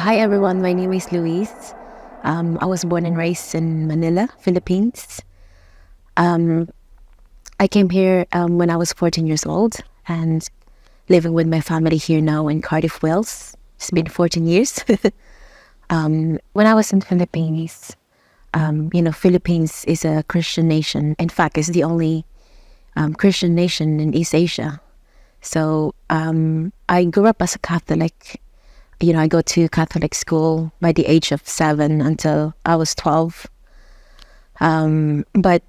Hi everyone, my name is Luis. I was born and raised in Manila, Philippines. Um, I came here when I was 14 years old and living with my family here now in Cardiff, Wales. It's been 14 years. When I was in Philippines, Philippines is a Christian nation. In fact, it's the only Christian nation in East Asia. So I grew up as a Catholic. I go to Catholic school by the age of 7 until I was 12. But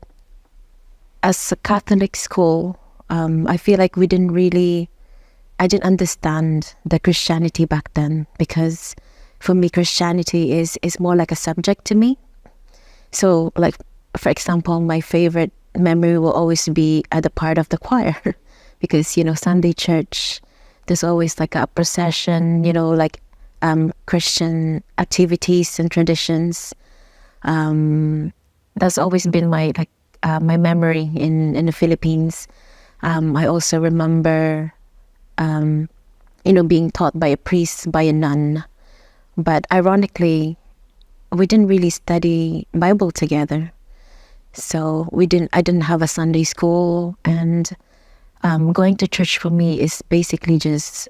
as a Catholic school, I feel like I didn't understand the Christianity back then, because for me, Christianity is more like a subject to me. So, like, for example, my favorite memory will always be at the part of the choir because, Sunday church, there's always like a procession, Christian activities and traditions. That's always been my memory in the Philippines. I also remember, being taught by a priest, by a nun. But ironically, we didn't really study Bible together. So I didn't have a Sunday school, and going to church for me is basically just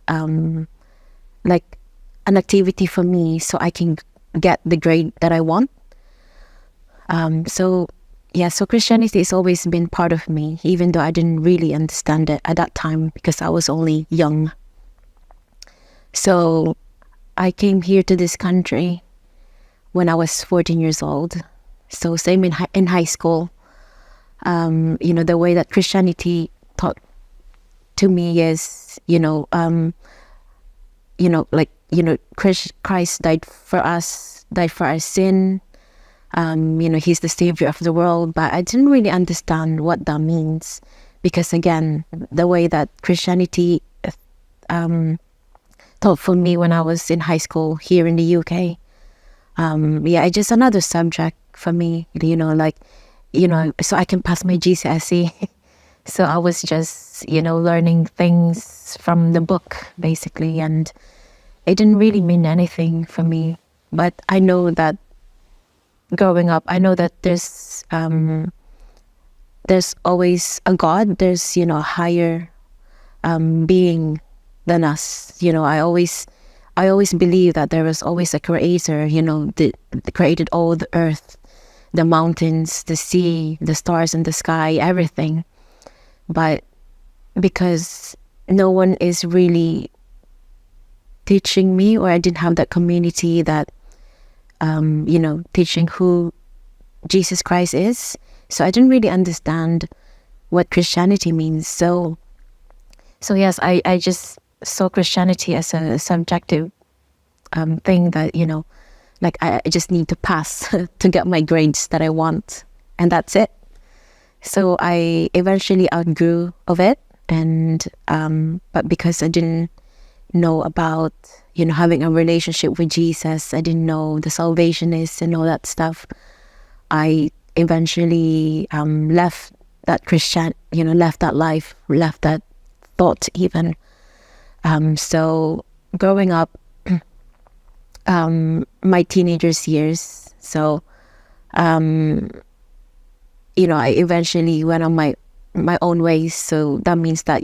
like an activity for me so I can get the grade that I want. So Christianity has always been part of me, even though I didn't really understand it at that time because I was only young. So I came here to this country when I was 14 years old. So same in high school. The way that Christianity taught to me is, Christ died for us, died for our sin. He's the savior of the world. But I didn't really understand what that means because, again, the way that Christianity taught for me when I was in high school here in the UK, it's just another subject for me, so I can pass my GCSE. So I was just, learning things from the book, basically, and it didn't really mean anything for me. But I know that growing up, I know that there's always a God, there's, a higher being than us. I always believe that there was always a creator, that created all the earth, the mountains, the sea, the stars in the sky, everything. But because no one is really teaching me, or I didn't have that community that, teaching who Jesus Christ is. So I didn't really understand what Christianity means. So yes, I just saw Christianity as a subjective thing that, I just need to pass to get my grades that I want. And that's it. So I eventually outgrew of it. And, but because I didn't know about, having a relationship with Jesus, I didn't know the salvation is and all that stuff, I eventually left that left that life, left that thought even. So growing up, my teenagers years, so I eventually went on my own ways. So that means that,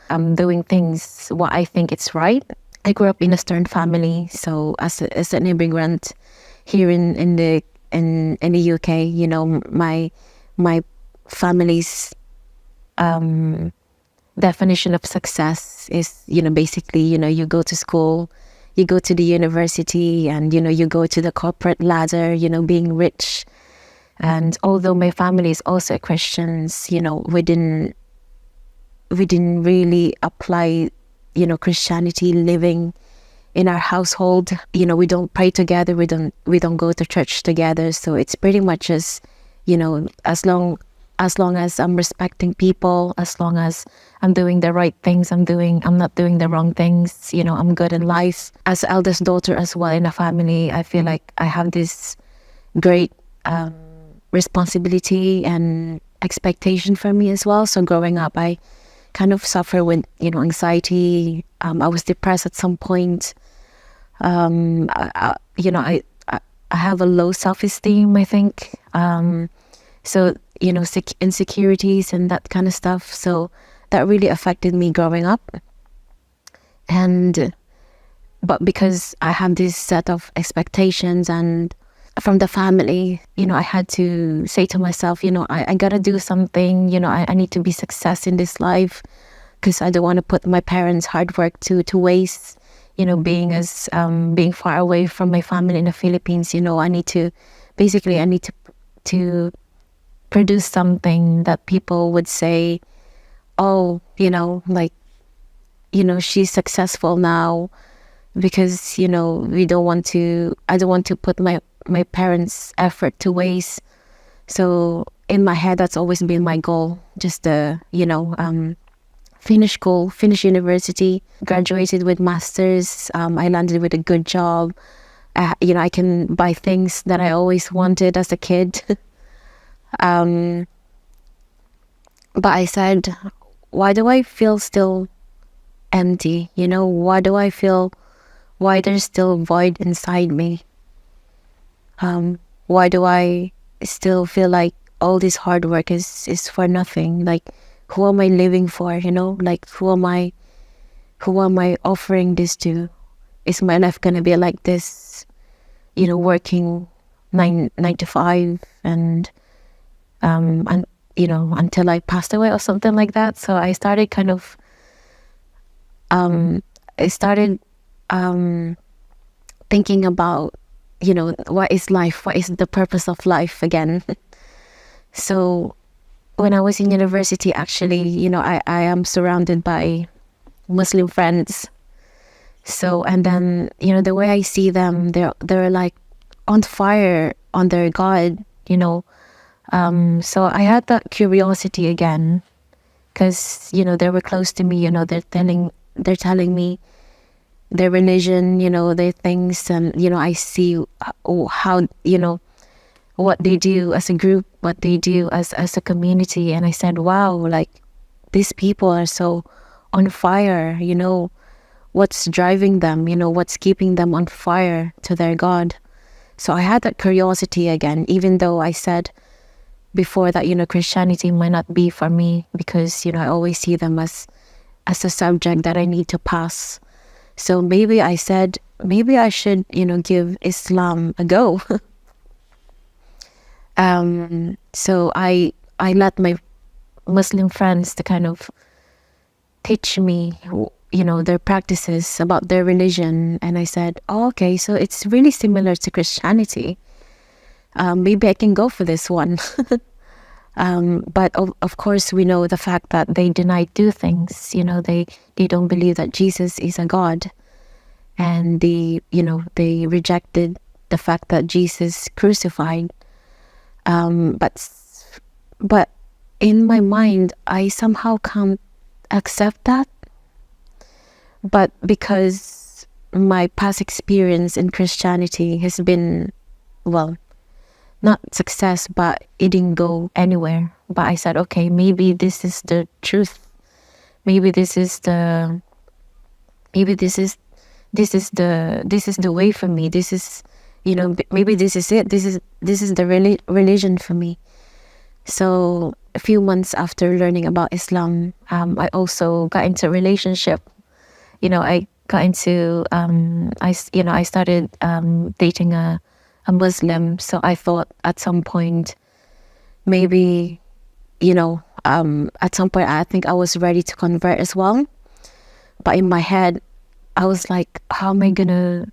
I'm doing things what I think it's right. I grew up in a Stern family, so as an immigrant here in the UK, my family's definition of success is, basically, you go to school, you go to the university, and you go to the corporate ladder, being rich. And although my family is also Christians, we didn't really apply, Christianity living in our household. We don't pray together. We don't go to church together. So it's pretty much just, as long as I'm respecting people, as long as I'm doing the right things, I'm not doing the wrong things, I'm good in life. As eldest daughter as well in a family, I feel like I have this great responsibility and expectation for me as well. So growing up, I kind of suffer with, anxiety. I was depressed at some point. I have a low self-esteem, I think. So, insecurities and that kind of stuff. So that really affected me growing up. But because I have this set of expectations and from the family, I had to say to myself, I gotta do something, I need to be success in this life, because I don't want to put my parents' hard work to waste, being far away from my family in the Philippines. I need to to produce something that people would say, oh, she's successful now, because I don't want to put my parents' effort to waste. So in my head, that's always been my goal, just to finish school, finish university, graduated with masters. I landed with a good job. I can buy things that I always wanted as a kid. But I said, why do I feel still empty? Why there's still void inside me? Why do I still feel like all this hard work is for nothing? Like, who am I living for? Like, who am I offering this to? Is my life gonna be like this? Working nine to five and until I passed away or something like that. So I started thinking about, what is life? What is the purpose of life again? So when I was in university, actually, I am surrounded by Muslim friends. So, and then, the way I see them, they're like on fire on their God, So I had that curiosity again, because, they were close to me, they're telling me their religion, their things, and, I see how, what they do as a group, what they do as a community. And I said, wow, like, these people are so on fire, what's driving them, what's keeping them on fire to their God. So I had that curiosity again, even though I said before that, Christianity might not be for me, because, I always see them as a subject that I need to pass. So maybe I said, maybe I should, give Islam a go. So I let my Muslim friends to kind of teach me, their practices about their religion. And I said, oh, okay, so it's really similar to Christianity. Maybe I can go for this one. But of course, we know the fact that they denied two things. They don't believe that Jesus is a God, and they rejected the fact that Jesus crucified. But in my mind, I somehow can't accept that. But because my past experience in Christianity has been, well, not success, but it didn't go anywhere. But I said, okay, maybe this is the truth. Maybe this is the way for me. This is, maybe this is it. This is the religion for me. So a few months after learning about Islam, I also got into a relationship. I got into, I started dating a Muslim. So I thought at some point, maybe, at some point I think I was ready to convert as well. But in my head, I was like, how am I gonna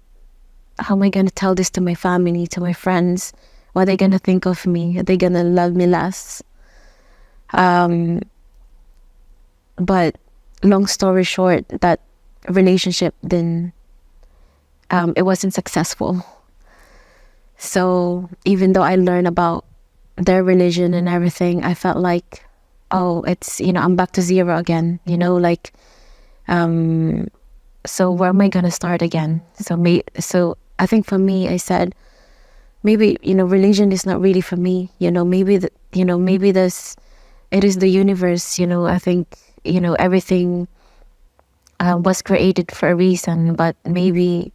tell this to my family, to my friends? What are they gonna think of me? Are they gonna love me less? But long story short, that relationship then it wasn't successful. So even though I learned about their religion and everything, I felt like, oh, it's, I'm back to zero again, so where am I gonna start again? So I think for me, I said, maybe, religion is not really for me. Maybe it is the universe. I think, everything was created for a reason, but maybe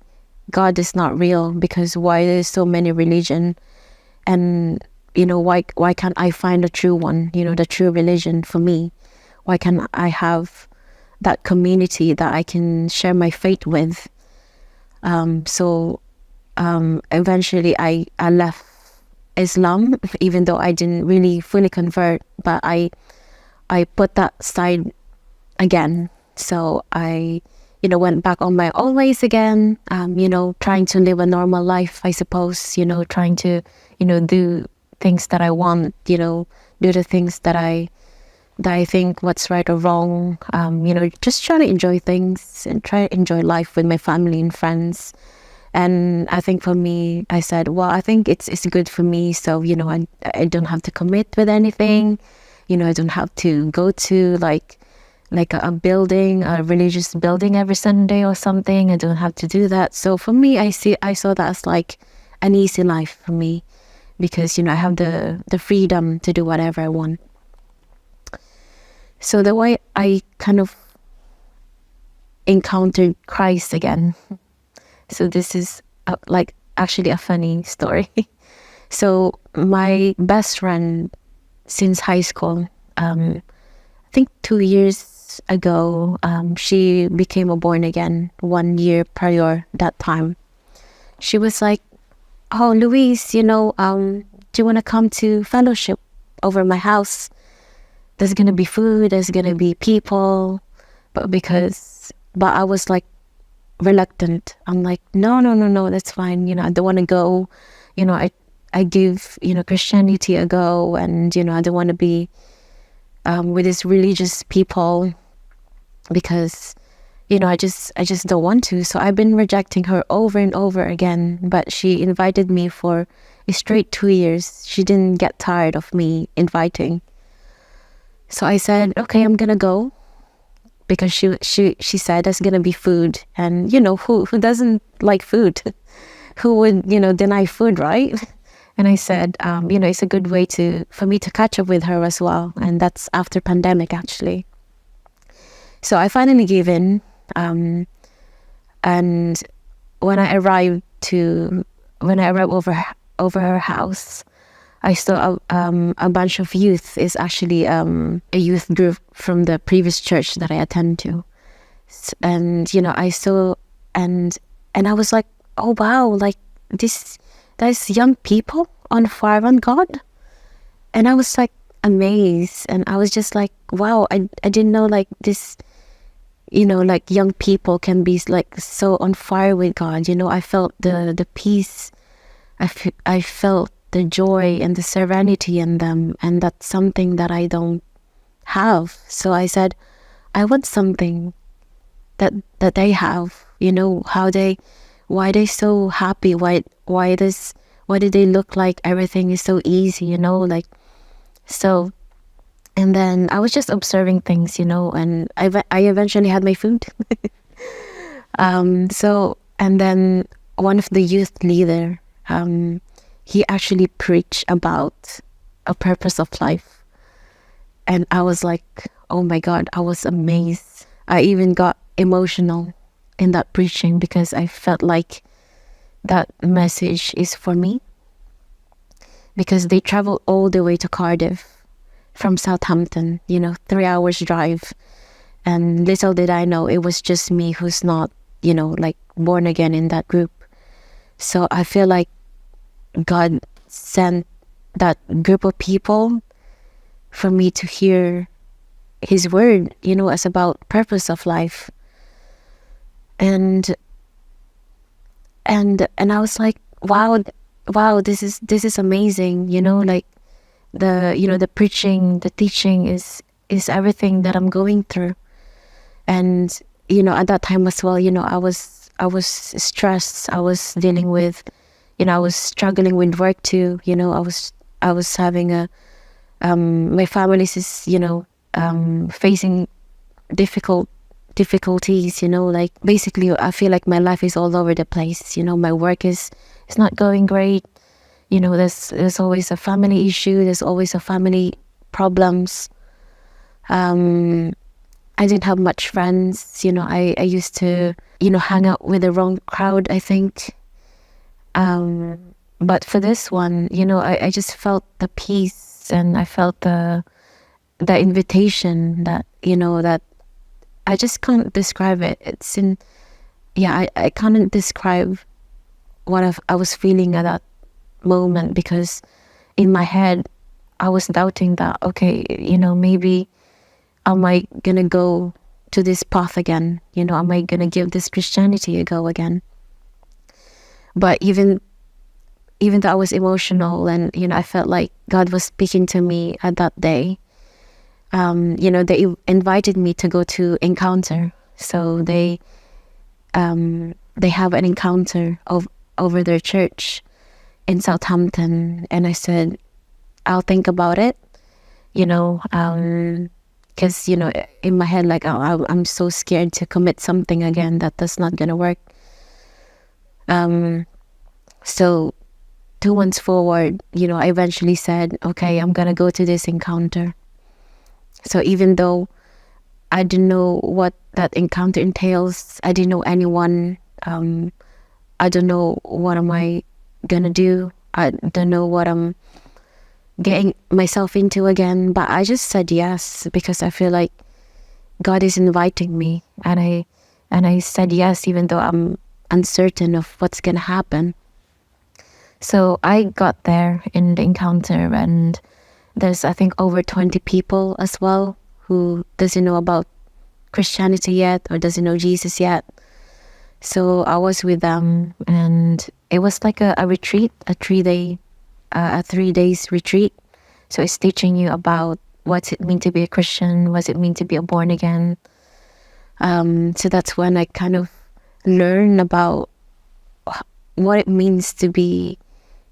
God is not real, because why there's so many religion, and why can't I find the true one, the true religion for me? Why can't I have that community that I can share my faith with? So eventually I left Islam, even though I didn't really fully convert, but I put that side again. So I went back on my old ways again, trying to live a normal life, I suppose, trying to do things that I want, do the things that I think what's right or wrong, just trying to enjoy things and try to enjoy life with my family and friends. And I think for me, I said, well, I think it's good for me. So, I don't have to commit with anything. I don't have to go to like a building, a religious building every Sunday or something. I don't have to do that. So for me, I saw that as like an easy life for me, because, I have the freedom to do whatever I want. So the way I kind of encountered Christ again. So this is actually a funny story. So my best friend since high school, I think 2 years ago, she became a born again 1 year prior that time. She was like, oh, Louise, do you want to come to fellowship over my house? There's going to be food, there's going to be people. But I was like, reluctant. I'm like, no, that's fine. I don't want to go. I give, Christianity a go, and, I don't want to be with these religious people, because, I just don't want to. So I've been rejecting her over and over again, but she invited me for a straight 2 years. She didn't get tired of me inviting. So I said, okay, I'm going to go. Because she said there's gonna be food, and who doesn't like food? Who would deny food, right? And I said, it's a good way for me to catch up with her as well, and that's after pandemic actually. So I finally gave in, and when I arrived over her house, I saw a bunch of youth. Is actually a youth group from the previous church that I attend to, and I saw, and I was like, oh wow, like there's young people on fire on God, and I was like amazed, and I was just like, wow, I didn't know like this, like young people can be like so on fire with God. I felt the peace, I felt the joy and the serenity in them, and that's something that I don't have. So I said, I want something that they have. Why they so happy? Why do they look like everything is so easy? Like so. And then I was just observing things, and I eventually had my food. So, and then one of the youth leader, he actually preached about a purpose of life. And I was like, oh my God, I was amazed. I even got emotional in that preaching, because I felt like that message is for me. Because they traveled all the way to Cardiff from Southampton, 3 hours drive. And little did I know, it was just me who's not, like born again in that group. So I feel like God sent that group of people for me to hear His word, as about purpose of life. And I was like, wow, this is amazing, like the preaching, the teaching is everything that I'm going through. And at that time as well, I was stressed. I was dealing with, I was struggling with work too. I was having my family is facing difficulties. Like basically, I feel like my life is all over the place. My work is not going great. There's always a family issue. There's always a family problems. I didn't have much friends. I used to, hang out with the wrong crowd, I think. But for this one, I just felt the peace, and I felt the invitation that, that I just can't describe it. I can't describe what I was feeling at that moment, because in my head, I was doubting that, okay, maybe am I gonna go to this path again? Am I gonna give this Christianity a go again? But even though I was emotional, and I felt like God was speaking to me at that day, they invited me to go to encounter. So they have an encounter over their church in Southampton, and I said, I'll think about it, because in my head, like, I'm so scared to commit something again that's not gonna work. So 2 months forward, I eventually said, okay, I'm gonna go to this encounter. So even though I didn't know what that encounter entails, I didn't know anyone, I don't know what am I gonna do, I don't know what I'm getting myself into again, but I just said yes, because I feel like God is inviting me, and I said yes, even though I'm uncertain of what's gonna happen. So I got there in the encounter, and there's, I think, over 20 people as well who doesn't know about Christianity yet, or doesn't know Jesus yet. So I was with them, and it was like a retreat, a 3 days retreat. So it's teaching you about what's it mean to be a Christian, what's it mean to be a born again. So that's when I kind of learn about what it means to be,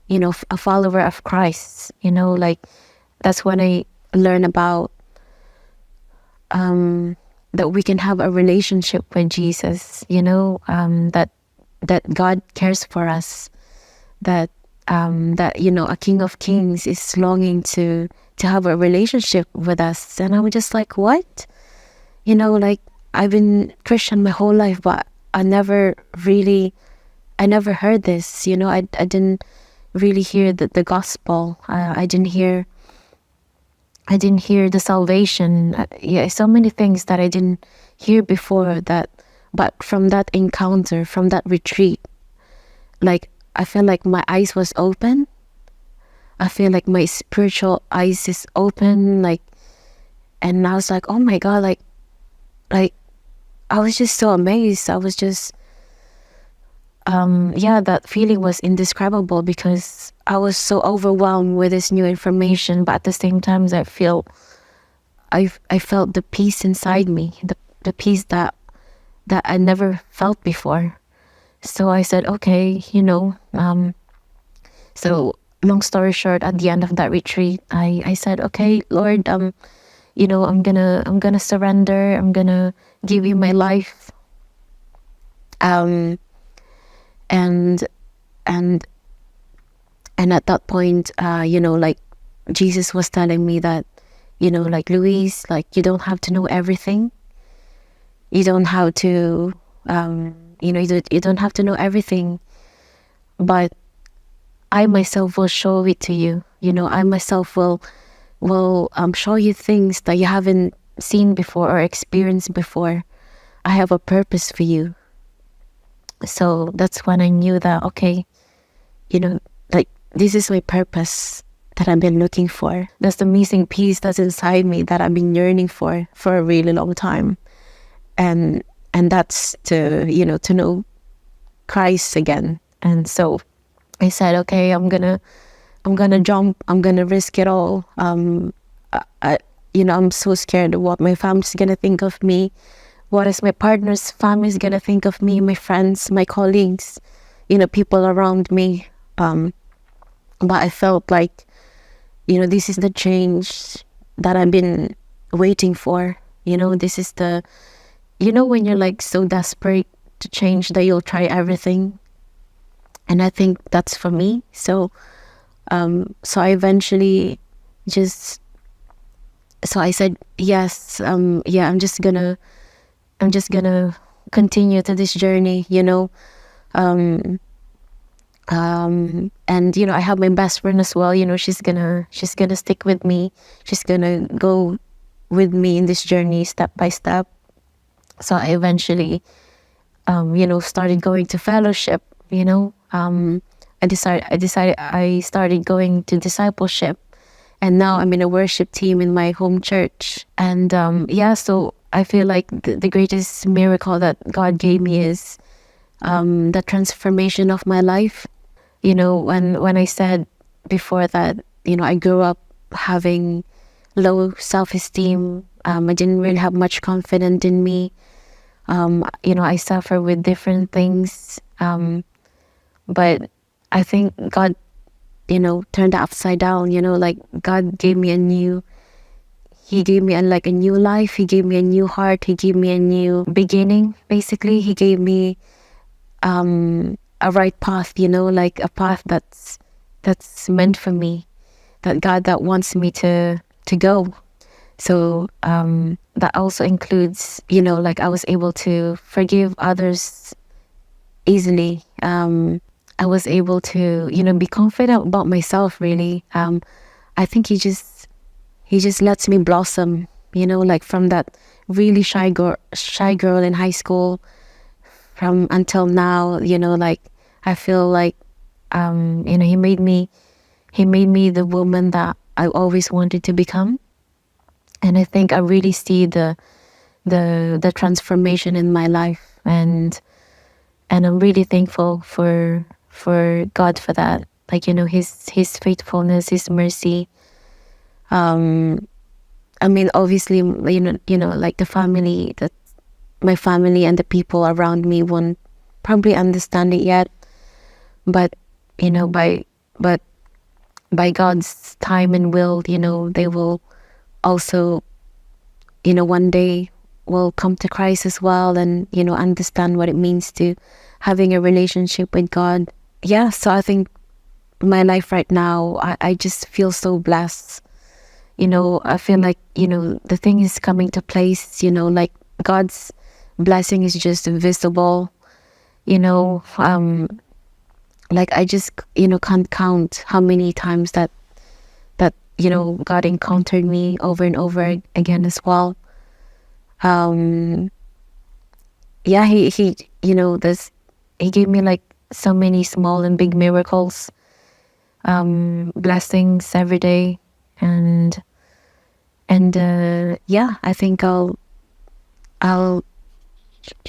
a follower of Christ. Like, that's when I learn about that we can have a relationship with Jesus. That God cares for us. That a King of Kings is longing to have a relationship with us. And I'm just like, what? Like, I've been Christian my whole life, but I never heard this. I didn't really hear the gospel. I didn't hear the salvation. So many things that I didn't hear before that. But from that encounter, from that retreat, like, I feel like my eyes was open. I feel like my spiritual eyes is open, like, and I was like, oh my God, like I was just so amazed. I was just, that feeling was indescribable, because I was so overwhelmed with this new information. But at the same time, I felt the peace inside me, the peace that I never felt before. So I said, okay, so long story short, at the end of that retreat, I said, okay, Lord, I'm gonna surrender. I'm gonna give you my life. And at that point, like, Jesus was telling me that, like, Louise, like, you don't have to know everything. You don't have to, you don't have to know everything, but I myself will show it to you. I myself will show you things that you haven't seen before or experienced before. I have a purpose for you. So that's when I knew that, okay, like, this is my purpose that I've been looking for. That's the missing piece that's inside me that I've been yearning for a really long time. And that's to know Christ again. And so I said, okay, I'm gonna jump. I'm gonna risk it all. I'm so scared of what my family's gonna think of me. What is my partner's family's gonna think of me? My friends, my colleagues, people around me. But I felt like, this is the change that I've been waiting for. This is the, when you're like so desperate to change that you'll try everything. And I think that's for me. So I eventually just So I said yes. Yeah, I'm just gonna continue to this journey, you know. And you know, I have my best friend as well. You know, she's gonna stick with me. She's gonna go with me in this journey step by step. So I eventually, you know, started going to fellowship. You know, I started going to discipleship, and now I'm in a worship team in my home church. And yeah, so I feel like the greatest miracle that God gave me is the transformation of my life. You know, when I said before that, you know, I grew up having low self-esteem. I didn't really have much confidence in me. You know, I suffer with different things. But I think God, you know, turned it upside down. You know, like God gave me He gave me like a new life. He gave me a new heart. He gave me a new beginning. Basically, He gave me a right path, you know, like a path that's meant for me, that wants me to go. So that also includes, you know, like I was able to forgive others easily. I was able to, you know, be confident about myself. Really, I think He just lets me blossom. You know, like from that really shy girl in high school, from until now, you know, like I feel like you know, he made me the woman that I always wanted to become. And I think I really see the transformation in my life, and I'm really thankful for God for that. Like, you know, his faithfulness, His mercy. I mean, obviously, you know, like my family and the people around me won't probably understand it yet, but you know, but by God's time and will, you know, they will also, you know, one day will come to Christ as well, and you know, understand what it means to having a relationship with God. Yeah, so I think my life right now, I just feel so blessed. You know, I feel like, you know, the thing is coming to place, you know, like God's blessing is just visible, you know. Like I just, you know, can't count how many times that you know, God encountered me over and over again as well. Yeah, he you know, He gave me like so many small and big miracles, blessings every day. And yeah, I think I'll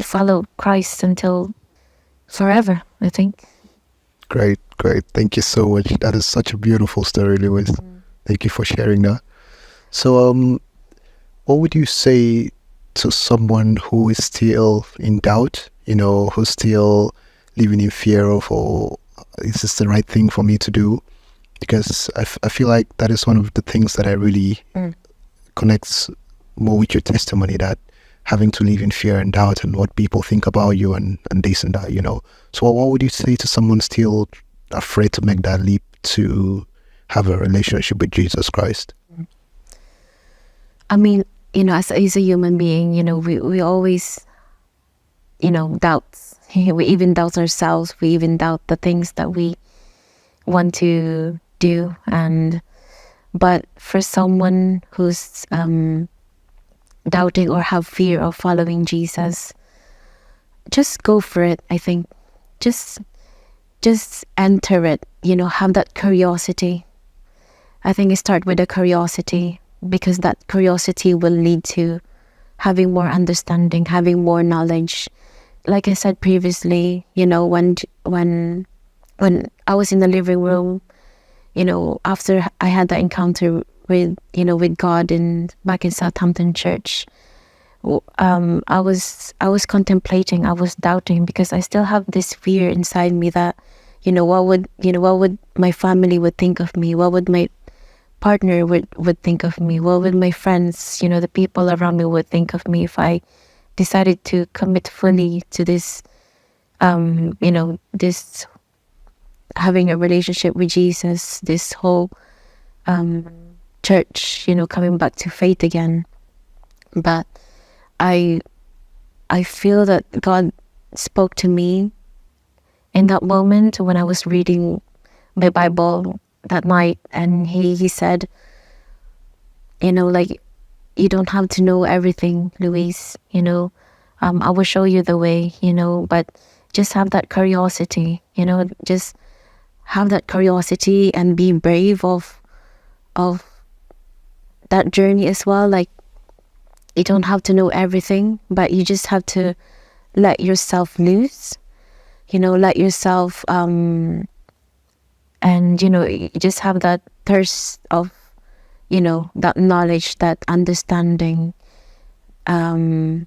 follow Christ until forever, I think. Great, great. Thank you so much. That is such a beautiful story, Lewis. Thank you for sharing that. So, what would you say to someone who is still in doubt, you know, who's still living in fear of, oh, is this the right thing for me to do? Because I feel like that is one of the things that I really connects more with your testimony, that having to live in fear and doubt and what people think about you and this and that, you know. So what would you say to someone still afraid to make that leap to have a relationship with Jesus Christ? I mean, you know, as a human being, you know, we always, you know, doubt. We even doubt ourselves. We even doubt the things that we want to do. But for someone who's doubting or have fear of following Jesus, just go for it. I think just enter it, you know, have that curiosity. I think it starts with a curiosity, because that curiosity will lead to having more understanding, having more knowledge. Like I said previously, you know, when I was in the living room, you know, after I had that encounter with, you know, with God back in Southampton Church, I was contemplating, I was doubting, because I still have this fear inside me that, you know, what would my family would think of me? What would my partner would think of me? What would my friends, you know, the people around me would think of me if I decided to commit fully to this, you know, this having a relationship with Jesus, this whole church, coming back to faith again. But I feel that God spoke to me in that moment when I was reading my Bible that night, and he said, like, you don't have to know everything, Louise, I will show you the way, but just have that curiosity, just have that curiosity and be brave of that journey as well. Like, you don't have to know everything, but you just have to let yourself loose, let yourself, and, you just have that thirst of, that knowledge, that understanding, and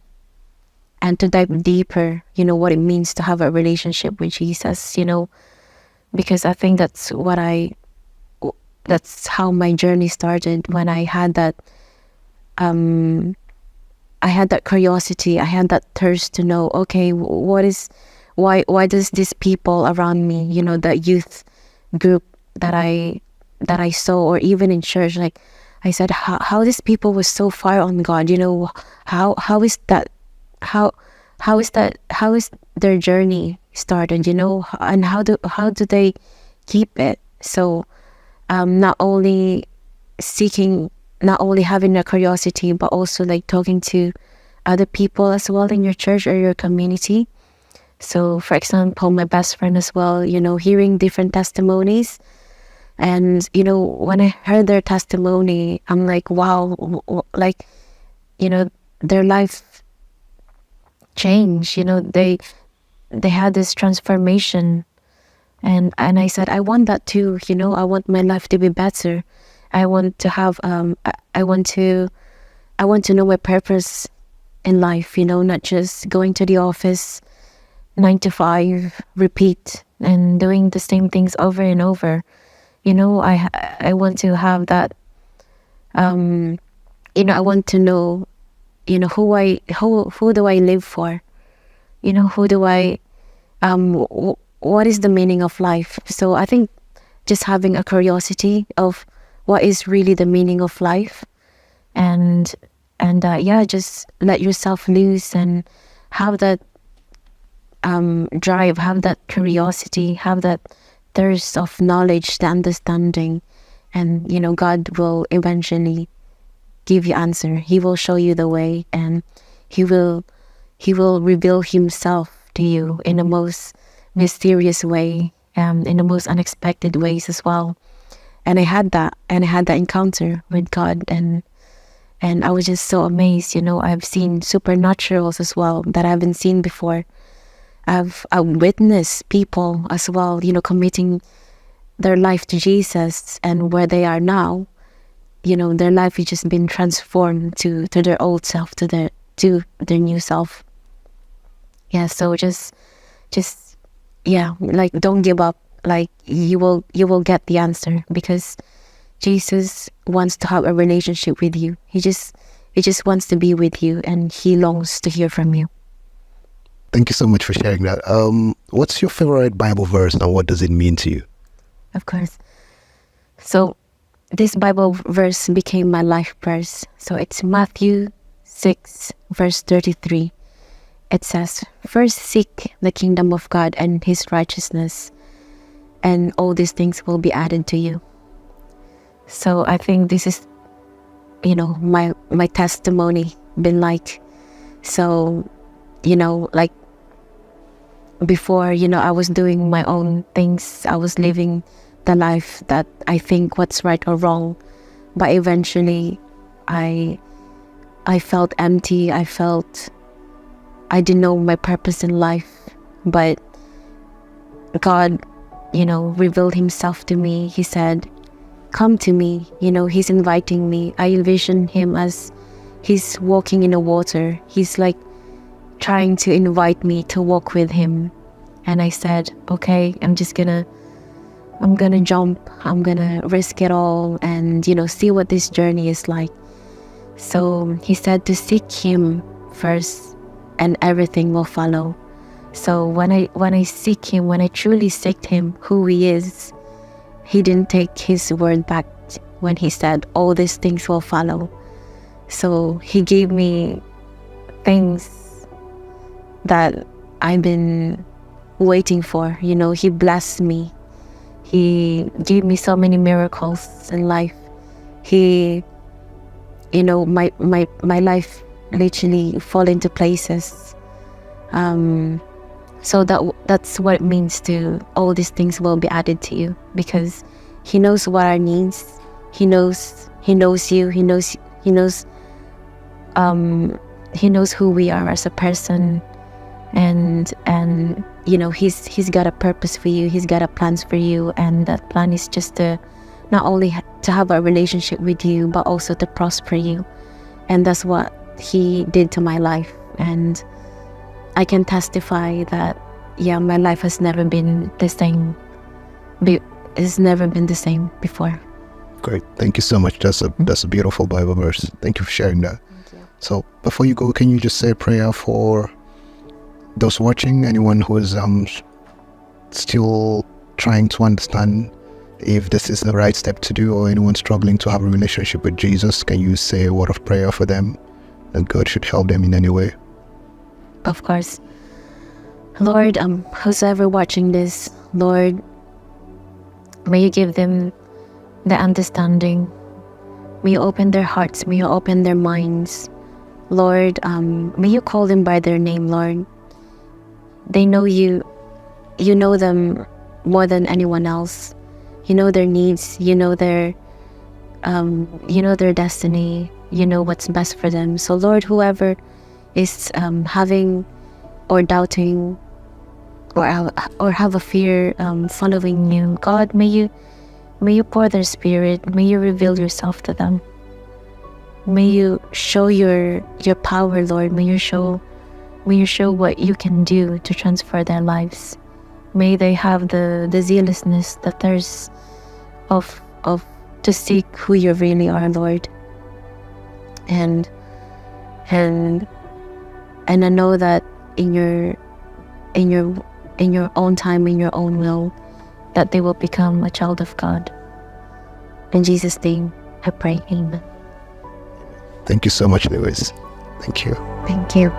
to dive deeper, what it means to have a relationship with Jesus, because I think that's how my journey started, when I had that, curiosity, I had that thirst to know, okay, why does these people around me, the youth group that I saw, or even in church, like I said, how these people were so far on God, how is that, how is their journey started, and how do they keep it? So not only having a curiosity, but also like talking to other people as well in your church or your community. So for example, my best friend as well, hearing different testimonies. And, when I heard their testimony, I'm like, wow, like, their life changed, they had this transformation. And I said, I want that too, I want my life to be better. I want to have, I want to know my purpose in life, not just going to the office 9 to 5, repeat, and doing the same things over and over. I want to have that, I want to know, who do I live for? Who do I, what is the meaning of life? So I think just having a curiosity of what is really the meaning of life, and just let yourself loose and have that drive, have that curiosity, have that thirst of knowledge, the understanding, and God will eventually give you answer. He will show you the way, and he will reveal himself to you in the most mysterious way, in the most unexpected ways as well. And I had that encounter with God, and I was just so amazed. I've seen supernaturals as well that I haven't seen before. I've witnessed people as well, committing their life to Jesus, and where they are now, their life has just been transformed to their old self, to their new self. Yeah, so just like, don't give up. Like, you will get the answer, because Jesus wants to have a relationship with you. He just wants to be with you, and he longs to hear from you. Thank you so much for sharing that. What's your favorite Bible verse, and what does it mean to you? Of course. So this Bible verse became my life verse. So it's Matthew 6, verse 33. It says, "First seek the kingdom of God and his righteousness, and all these things will be added to you." So I think this is, my testimony been like. So, like, before, I was doing my own things. I was living the life that I think what's right or wrong. But eventually, I felt empty. I didn't know my purpose in life. But God, revealed himself to me. He said, come to me. He's inviting me. I envision him as he's walking in the water. He's like trying to invite me to walk with him. And I said, okay, I'm gonna jump. I'm gonna risk it all and, see what this journey is like. So he said to seek him first, and everything will follow. So when I seek him, when I truly seek him, who he is, he didn't take his word back when he said all these things will follow. So he gave me things that I've been waiting for. You know, he blessed me. He gave me so many miracles in life. He, you know, my life literally fall into places. So that's what it means to all these things will be added to you, because he knows what our needs. He knows you. He knows who we are as a person, and you know, he's got a purpose for you. He's got a plans for you, and that plan is just to not only to have a relationship with you, but also to prosper you. And that's what he did to my life. And I can testify that, yeah, my life has never been the same. It's never been the same before. Great. Thank you so much. That's a beautiful Bible verse. Thank you for sharing that. Thank you. So before you go, can you just say a prayer for those watching, anyone who is still trying to understand if this is the right step to do, or anyone struggling to have a relationship with Jesus? Can you say a word of prayer for them, that God should help them in any way? Of course. Lord, whosoever watching this, Lord, may you give them the understanding. May you open their hearts. May you open their minds. Lord, may you call them by their name, Lord. They know you. You know them more than anyone else. You know their needs. You know their destiny. You know what's best for them. So Lord, whoever is having or doubting or have a fear following you, God, may you pour their spirit. May you reveal yourself to them. May you show your power, Lord. May you show what you can do to transfer their lives. May they have the zealousness, the thirst of to seek who you really are, Lord. And I know that in your own time, in your own will, that they will become a child of God. In Jesus' name, I pray. Amen. Thank you so much, Lewis. Thank you. Thank you.